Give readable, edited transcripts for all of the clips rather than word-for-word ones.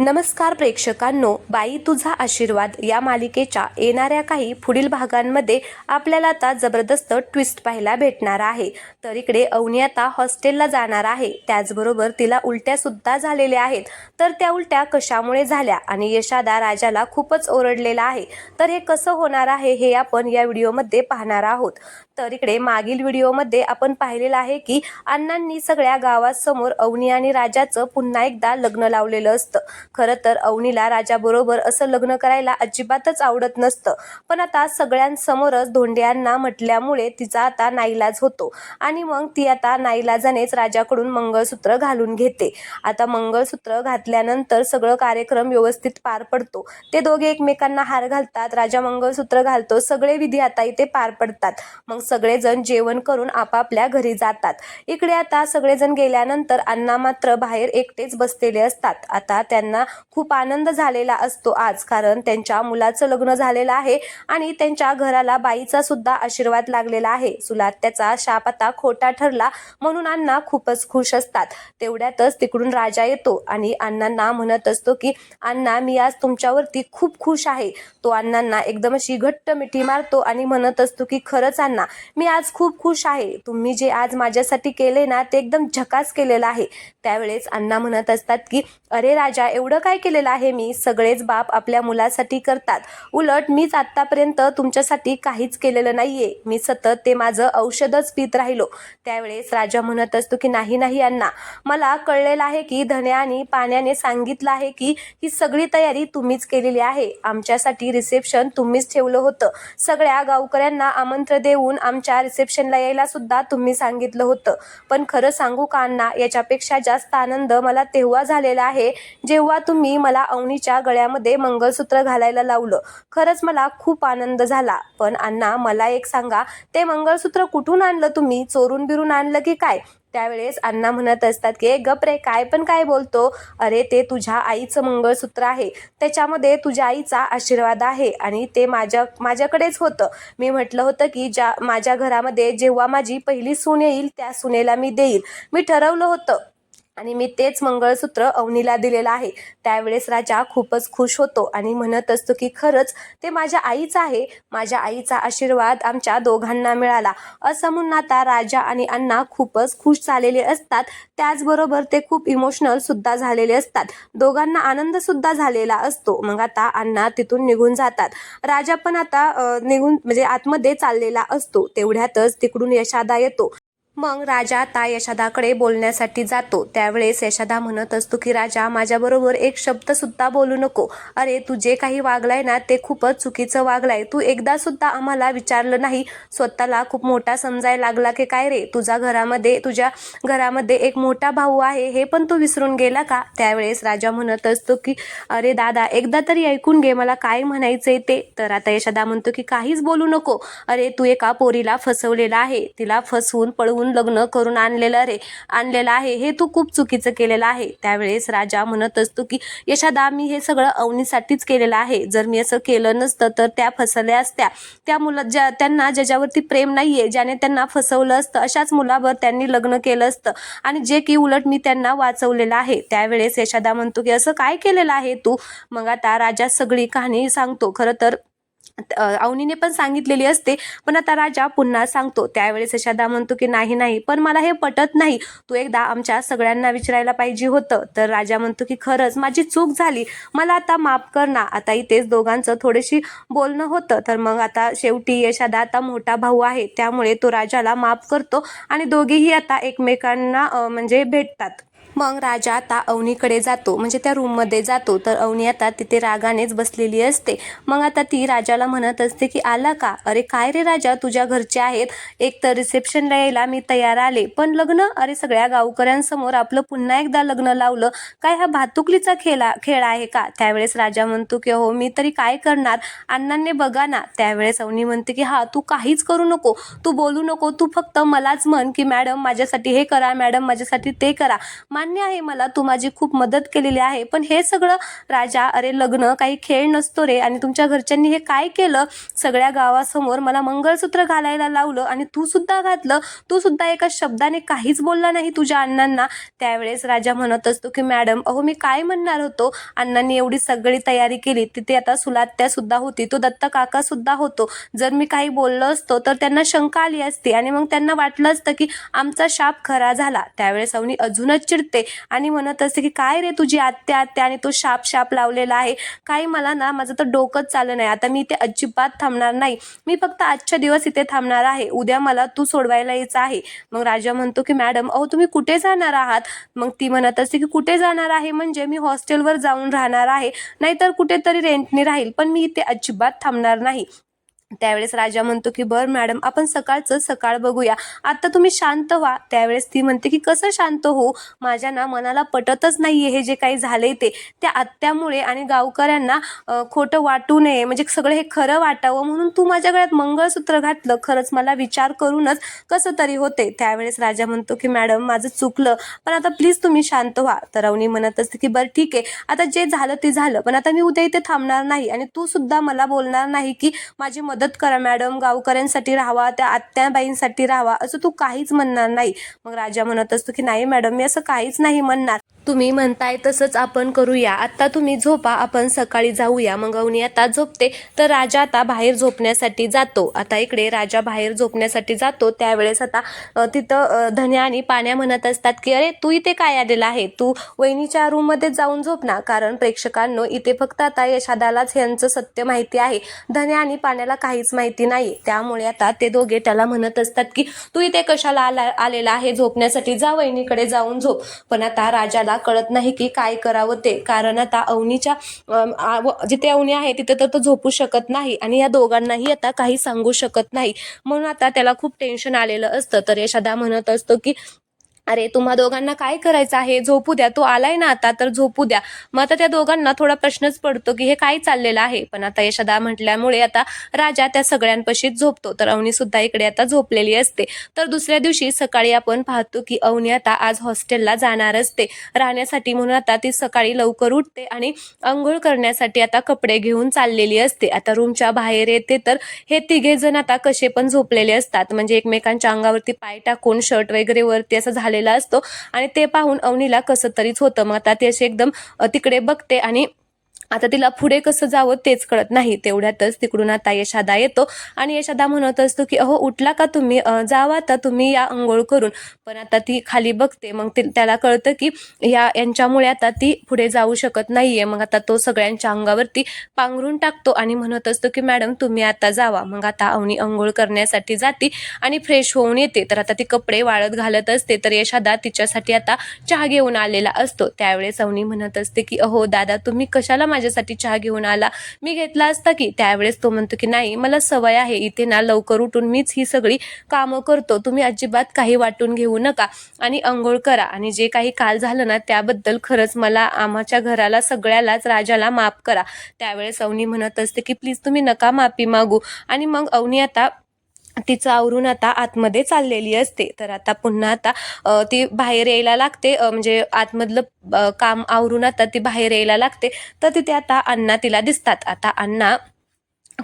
नमस्कार प्रेक्षकांनो, बाई तुझा आशीर्वाद या मालिकेच्या येणाऱ्या काही पुढील भागांमध्ये आपल्याला आता जबरदस्त ट्विस्ट पाहायला भेटणार आहे। तर इकडे अवनी आता हॉस्टेलला जाणार आहे, त्याचबरोबर तिला उलट्या सुद्धा झालेल्या आहेत। तर त्या उलट्या कशामुळे झाल्या आणि यशादा राजाला खूपच ओरडलेला आहे। तर हे कसं होणार आहे हे आपण या व्हिडिओमध्ये पाहणार आहोत। तर इकडे मागील व्हिडिओमध्ये आपण पाहिलेलं आहे की अण्णांनी सगळ्या गावासमोर अवनी आणि राजाचं पुन्हा एकदा लग्न लावलेलं असतं। खरं तर अवनीला राजाबरोबर असं लग्न करायला अजिबातच आवडत नसतं, पण आता सगळ्यांसमोरच धोंड्यांना म्हटल्यामुळे तिचा आता नाईलाज होतो आणि मग ती आता नाईलाजानेच राजाकडून मंगळसूत्र घालून घेते। आता मंगळसूत्र घातल्यानंतर सगळं कार्यक्रम व्यवस्थित पार पडतो। ते दोघे एकमेकांना हार घालतात, राजा मंगळसूत्र घालतो, सगळे विधी आता इथे पार पडतात। मग सगळेजण जेवण करून आपापल्या घरी जातात। इकडे आता सगळेजण गेल्यानंतर अण्णा मात्र बाहेर एकटेच बसलेले असतात। आता त्यांना खूप आनंद झालेला असतो आज, कारण त्यांच्या मुलाचं लग्न झालेलं आहे आणि त्यांच्या घराला बाईचा सुद्धा आशीर्वाद लागलेला आहे। सुलात्याचा शाप आता खोटा ठरला म्हणून अण्णा खूपच खुश असतात। तेवढ्यातच तिकडून राजा येतो आणि अण्णांना म्हणत असतो की अण्णा, मी आज तुमच्यावरती खूप खुश आहे। तो अण्णांना एकदम अशी घट्ट मिठी मारतो आणि म्हणत असतो की खरंच अण्णा, मी आज खूप खुश आहे। तुम्ही जे आज माझ्यासाठी केले ना ते एकदम झकास केलेलं आहे। त्यावेळेस अण्णा म्हणत असतात की अरे राजा, एवढं काय केलेलं आहे मी? सगळेच बाप आपल्या मुलासाठी करतात, उलट मीच आतापर्यंत तुमच्यासाठी काहीच केलेलं नाहीये। मी सतत ते माझं औषधच पीत राहिलो। त्यावेळेस राजा म्हणत असतो की नाही नाही अण्णा, मला कळलेलं आहे की धन्या आणि पाण्याने सांगितलं आहे की ही सगळी तयारी तुम्हीच केलेली आहे। आमच्यासाठी रिसेप्शन तुम्हीच ठेवलं होतं, सगळ्या गावकऱ्यांना आमंत्रण देऊन आमच्या रिसेप्शनला यायला सुद्धा तुम्ही सांगितलं होतं। पण खरं सांगू का अण्णा, याच्यापेक्षा जास्त आनंद मला तेव्हा झालेला आहे जेव्हा तुम्ही मला अवनीच्या गळ्यामध्ये मंगळसूत्र घालायला लावलं। खरंच मला खूप आनंद झाला। पण अण्णा, मला एक सांगा, ते मंगळसूत्र कुठून आणलं तुम्ही? चोरून बिरून आणलं की काय? त्यावेळेस अण्णा म्हणत असतात की गप रे, काय पण काय बोलतो? अरे ते तुझ्या आईचं मंगळसूत्र आहे, त्याच्यामध्ये तुझ्या आईचा आशीर्वाद आहे आणि ते माझ्याकडेच होतं। मी म्हटलं होतं की माझ्या घरामध्ये जेव्हा माझी पहिली सून येईल त्या सुनेला मी देईल, मी ठरवलं होतं आणि मी तेच मंगळसूत्र अवनीला दिलेलं आहे। त्यावेळेस राजा खूपच खुश होतो आणि म्हणत असतो की खरंच ते माझ्या आईचं आहे, माझ्या आईचा आशीर्वाद आमच्या दोघांना मिळाला। असं म्हणून आता राजा आणि अण्णा खूपच खुश झालेले असतात। त्याचबरोबर ते खूप इमोशनल सुद्धा झालेले असतात, दोघांना आनंद सुद्धा झालेला असतो। मग आता अण्णा तिथून निघून जातात, राजा पण आता निघून म्हणजे आतमध्ये चाललेला असतो। तेवढ्यातच तिकडून यशादा येतो। मग राजा आता यशादाकडे बोलण्यासाठी जातो। त्यावेळेस यशादा म्हणत असतो की राजा, माझ्याबरोबर एक शब्द सुद्धा बोलू नको। अरे तू जे काही वागलाय ना ते खूपच चुकीचं वागलाय। तू एकदा सुद्धा आम्हाला विचारलं नाही, स्वतःला खूप मोठा समजायला लागला की काय रे? तुझ्या घरामध्ये एक मोठा भाऊ आहे हे पण तू विसरून गेला का? त्यावेळेस राजा म्हणत असतो की अरे दादा, एकदा तरी ऐकून घे मला काय म्हणायचंय ते। तर आता यशादा म्हणतो की काहीच बोलू नको। अरे तू एका पोरीला फसवलेला आहे, तिला फसवून पळवून लग्न करून आणलेलं आहे, हे तू खूप चुकीचं केलेलं आहे। त्यावेळेस राजा म्हणत असतो की यशादा, मी हे सगळं अवनीसाठीच केलेलं आहे। जर मी असं केलं नसतं तर त्या फसल्या असत्या। त्या त्यांना ज्याच्यावरती प्रेम नाहीये, ज्याने त्यांना फसवलं असतं, अशाच मुलावर त्यांनी लग्न केलं असतं आणि जे की उलट मी त्यांना वाचवलेलं आहे। त्यावेळेस यशादा म्हणतो की असं काय केलेलं आहे तू? मग आता राजा सगळी कहाणी सांगतो। खरं तर अवनीने पण सांगितलेली असते, पण आता राजा पुन्हा सांगतो। त्यावेळेस यशादा म्हणतो की नाही नाही, पण मला हे पटत नाही, तू एकदा आमच्या सगळ्यांना विचारायला पाहिजे होतं। तर राजा म्हणतो की खरंच माझी चूक झाली, मला आता माफ कर ना। आता इथेच दोघांचं थोडीशी बोलणं होतं। तर मग आता शेवटी यशादा आता मोठा भाऊ आहे, त्यामुळे तो राजाला माफ करतो आणि दोघेही आता एकमेकांना म्हणजे भेटतात। मग राजा आता अवनीकडे जातो, म्हणजे त्या रूममध्ये जातो। तर अवनी आता तिथे रागानेच बसलेली असते। मग आता ती राजाला म्हणत असते की आला का? अरे काय रे राजा, तुझ्या घरचे आहेत, एक तर रिसेप्शनला यायला मी तयार आले, पण लग्न? अरे सगळ्या गावकऱ्यांसमोर आपलं पुन्हा एकदा लग्न लावलं, काय हा भातुकलीचा खेळ आहे का? त्यावेळेस राजा म्हणतो की हो, मी तरी काय करणार, अण्णांनी बघा ना। त्यावेळेस अवनी म्हणते की हा, तू काहीच करू नको, तू बोलू नको, तू फक्त मलाच म्हण की मॅडम माझ्यासाठी हे करा, मॅडम माझ्यासाठी ते करा। मान्य आहे मला, तू माझी खूप मदत केलेली आहे, पण हे सगळं राजा, अरे लग्न काही खेळ नसतो रे, आणि तुमच्या घरच्यांनी हे काय केलं, सगळ्या गावासमोर मला मंगळसूत्र घालायला लावलं आणि तू सुद्धा घातलं, तू सुद्धा एका शब्दाने काहीच बोलला नाही तुझ्या अण्णांना. त्यावेळेस राजा म्हणत असतो की मॅडम, अहो मी काय म्हणणार होतो, अण्णांनी एवढी सगळी तयारी केली, तिथे आता सुलात्या सुद्धा होती, तो दत्त काका सुद्धा होतो, जर मी काही बोललो असतो तर त्यांना शंका आली असती आणि मग त्यांना वाटलं असतं की आमचा शाप खरा झाला. त्यावेळेस अवनी अजूनच चिडते आणि म्हणत असते की काय रे तुझी आत्या आत्या आणि तो शाप लावलेला आहे, काही मला ना, माझं तर डोकंच चाललं नाही, आता मी इथे अजिबात थांबणार नाही, मी फक्त आजच्या दिवस इथे थांबणार आहे, उद्या मला तू सोडवायला यायचं आहे. मग राजा म्हणतो की मॅडम, अहो तुम्ही कुठे जाणार आहात. मग ती म्हणत असते की कुठे जाणार आहे म्हणजे मी हॉस्टेलवर जाऊन राहणार आहे, नाहीतर कुठेतरी रेंटने राहील, पण मी इथे अजिबात थांबणार नाही. त्यावेळेस राजा म्हणतो की बरं मॅडम, आपण सकाळचं सकाळ बघूया, आता तुम्ही शांत व्हा. त्यावेळेस ती म्हणते की कसं शांत हो, माझ्या ना मनाला पटतच नाहीये हे जे काही झालंय ते, त्या आत्यामुळे आणि गावकऱ्यांना खोटं वाटू नये, म्हणजे सगळं हे खरं वाटावं म्हणून तू माझ्या गळ्यात मंगळसूत्र घातलं, खरंच मला विचार करूनच कसं तरी होते. त्यावेळेस राजा म्हणतो की मॅडम माझं चुकलं, पण आता प्लीज तुम्ही शांत व्हा. तर अवनी म्हणत असते की बरं ठीक आहे, आता जे झालं ते झालं, पण आता मी उद्या इथे थांबणार नाही आणि तू सुद्धा मला बोलणार नाही की माझी मदत करा मॅडम, गावकऱ्यांसाठी राहावा, त्या आत्याबाईंसाठी राहावा, असं तू काहीच म्हणणार नाही. मग राजा म्हणत असतो की नाही मॅडम, मी असं काहीच नाही म्हणणार, तुम्ही म्हणताय तसंच आपण करूया, आता तुम्ही झोपा, आपण सकाळी जाऊया. मग अवनी आता झोपते, तर राजा आता बाहेर झोपण्यासाठी जातो. आता इकडे राजा बाहेर झोपण्यासाठी जातो, त्यावेळेस आता तिथं धन्या आणि पाण्या म्हणत असतात की अरे तू इथे काय आलेला आहे, तू वहिनीच्या रूममध्ये जाऊन झोप ना, कारण प्रेक्षकांनो इथे फक्त आता यशादालाच यांचं सत्य माहिती आहे, धन्या आणि पाण्याला काहीच माहिती नाही. त्यामुळे आता ते दोघे त्याला म्हणत असतात की तू इथे कशाला आलेला आहे झोपण्यासाठी, जा वहिनीकडे जाऊन झोप. पण आता राजाला कळत नाही की काय करावं ते, कारण आता अवनीच्या जिथे अवनी आहे तिथे तर तो झोपू शकत नाही आणि या दोघांनाही आता काही सांगू शकत नाही, म्हणून आता त्याला खूप टेन्शन आलेलं असतं. तर यशोदा म्हणत असतो की अरे तुम्हा दोघांना काय करायचं आहे, झोपू द्या, तो आलाय ना आता तर झोपू द्या. मग आता त्या दोघांना थोडा प्रश्नच पडतो की हे काय चाललेलं आहे, पण आता यशोदा म्हटल्यामुळे आता राजा त्या सगळ्यांपाशीच झोपतो. तर अवनी सुद्धा इकडे आता झोपलेली असते. तर दुसऱ्या दिवशी सकाळी आपण पाहतो की अवनी आता आज हॉस्टेलला जाणार असते राहण्यासाठी, म्हणून आता ती सकाळी लवकर उठते आणि अंघोळ करण्यासाठी आता कपडे घेऊन चाललेली असते. आता रूमच्या बाहेर येते तर हे तिघे जण आता कसे पण झोपलेले असतात, म्हणजे एकमेकांच्या अंगावरती पाय टाकून शर्ट वगैरे वरती असं झालेलं असतो आणि ते पाहून अवनीला कसं तरीच होतं. मग आता ती अशी एकदम तिकडे बघते आणि आता तिला पुढे कसं जावं तेच कळत नाही. तेवढ्यातच तिकडून आता यशोदा येतो आणि यशोदा म्हणत असतो की अहो उठला का तुम्ही, जावा आता तुम्ही या अंघोळ करून. पण आता ती खाली बघते, मग त्याला कळतं की यांच्यामुळे आता ती पुढे जाऊ शकत नाहीये. मग आता तो सगळ्यांच्या अंगावरती पांघरून टाकतो आणि म्हणत असतो की मॅडम तुम्ही आता जावा. मग आता अवनी अंघोळ करण्यासाठी जाते आणि फ्रेश होऊन येते. तर आता ती कपडे वाळत घालत असते, तर यशोदा तिच्यासाठी आता चहा घेऊन आलेला असतो. त्यावेळेस अवनी म्हणत असते की अहो दादा तुम्ही कशाला माझ्यासाठी चहा घेऊन आला, मी घेतला असता की. त्यावेळेस तो म्हणतो की नाही मला सवय आहे, इथे ना लवकर उठून मीच ही सगळी कामं करतो, तुम्ही अजिबात काही वाटून घेऊ नका आणि अंघोळ करा, आणि जे काही काल झालं ना त्याबद्दल खरंच मला आमच्या घराला सगळ्यालाच राजाला माफ करा. त्यावेळेस अवनी म्हणत असते की प्लीज तुम्ही नका माफी मागू. आणि मग अवनी आता तिचं आवरून आता आतमध्ये चाललेली असते. तर आता पुन्हा आता ती बाहेर यायला लागते, म्हणजे आतमधलं काम आवरून आता ती बाहेर यायला लागते. तर तिथे आता अण्णा तिला दिसतात. आता अण्णा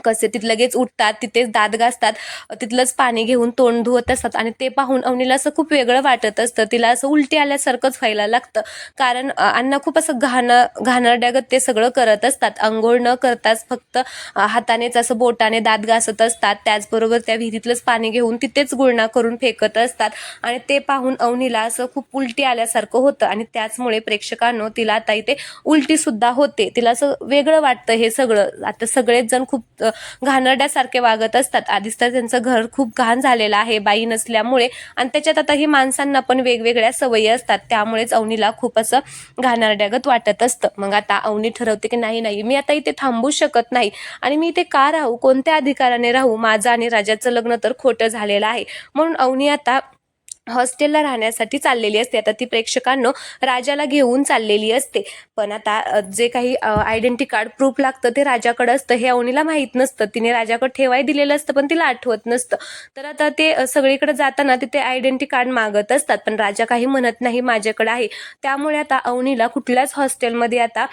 कसे तिथे लगेच उठतात, तिथेच दात घासतात, तिथलंच पाणी घेऊन तोंड धुवत असतात आणि ते पाहून अवनीला असं खूप वेगळं वाटत असतं, तिला असं उलटी आल्यासारखंच व्हायला लागतं. कारण अण्णा खूप असं घाणरड्यागत ते सगळं करत असतात, अंघोळ न करताच फक्त हातानेच असं बोटाने दात घासत असतात, त्याचबरोबर त्या विहिरीतलंच पाणी घेऊन तिथेच गुळणा करून फेकत असतात आणि ते पाहून अवनीला असं खूप उलटी आल्यासारखं होतं आणि त्याचमुळे प्रेक्षकांनो तिला आता इथे उलटी सुद्धा होते, तिला असं वेगळं वाटतं हे सगळं. आता सगळेच जण खूप घाणरड्यासारखे वागत असतात. आधीच तर त्यांचं घर खूप घाण झालेलं आहे बाई नसल्यामुळे, आणि त्याच्यात आता ही माणसांना पण वेगवेगळ्या सवयी असतात, त्यामुळेच अवनीला खूप असं घाणरड्यागत वाटत असतं. मग आता अवनी ठरवते की नाही मी आता इथे थांबू शकत नाही आणि मी इथे का राहू, कोणत्या अधिकाराने राहू, माझं आणि राजाचं लग्न तर खोटं झालेलं आहे. म्हणून अवनी आता हॉस्टेलला राहण्यासाठी चाललेली असते. आता ती प्रेक्षकांनो राजाला घेऊन चाललेली असते. पण आता जे काही आयडेंटिटी कार्ड प्रूफ लागतं ते राजाकडे असतं, हे अवनीला माहीत नसतं. तिने राजाकडे ठेवाय दिलेलं असतं पण तिला आठवत नसतं. तर आता ते सगळीकडे जाताना तिथे आयडेंटिटी कार्ड मागत असतात, पण राजा काही म्हणत नाही माझ्याकडे आहे. त्यामुळे आता अवनीला कुठल्याच हॉस्टेलमध्ये आता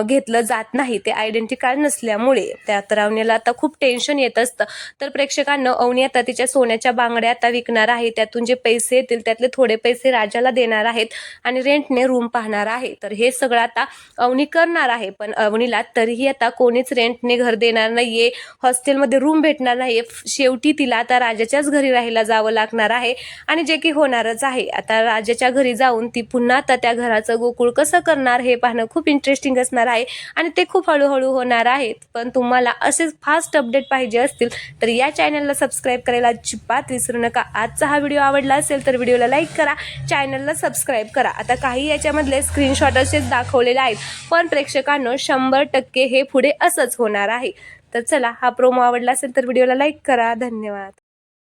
घेतलं जात नाही ते आयडेंटिटी कार्ड नसल्यामुळे. तर अवनीला आता खूप टेन्शन येत असतं. तर प्रेक्षकांना अवनी आता तिच्या सोन्याच्या बांगड्या आता विकणार आहे. त्यातून जे पैसे येतील त्यातले थोडे पैसे राजाला देणार आहेत आणि रेंटने रूम पाहणार आहे. तर हे सगळं आता अवनी करणार आहे. पण अवनीला तरीही आता कोणीच रेंटने घर देणार नाहीये, हॉस्टेलमध्ये रूम भेटणार नाहीये. शेवटी तिला आता राजाच्याच घरी राहायला जावं लागणार आहे आणि जे की होणारच आहे. आता राजाच्या घरी जाऊन ती पुन्हा आता त्या घराचं गोकुळ कसं करणार हे पाहणं खूप इंटरेस्टिंग असणार आहे आणि ते खूप हळूहळू होणार आहे. पण तुम्हाला असेच फास्ट अपडेट पाहिजे असतील तर या चॅनलला सबस्क्राईब करायला अजिबात विसरू नका. आजचा हा व्हिडिओ आवडला असेल तर व्हिडिओला लाईक करा, चॅनलला सबस्क्राईब करा. आता काही याच्यामधले स्क्रीनशॉट असेच दाखवलेले आहेत, पण प्रेक्षकांनो 100% हे पुढे असंच होणार आहे. तर चला, हा प्रोमो आवडला असेल तर व्हिडिओला लाईक करा. धन्यवाद.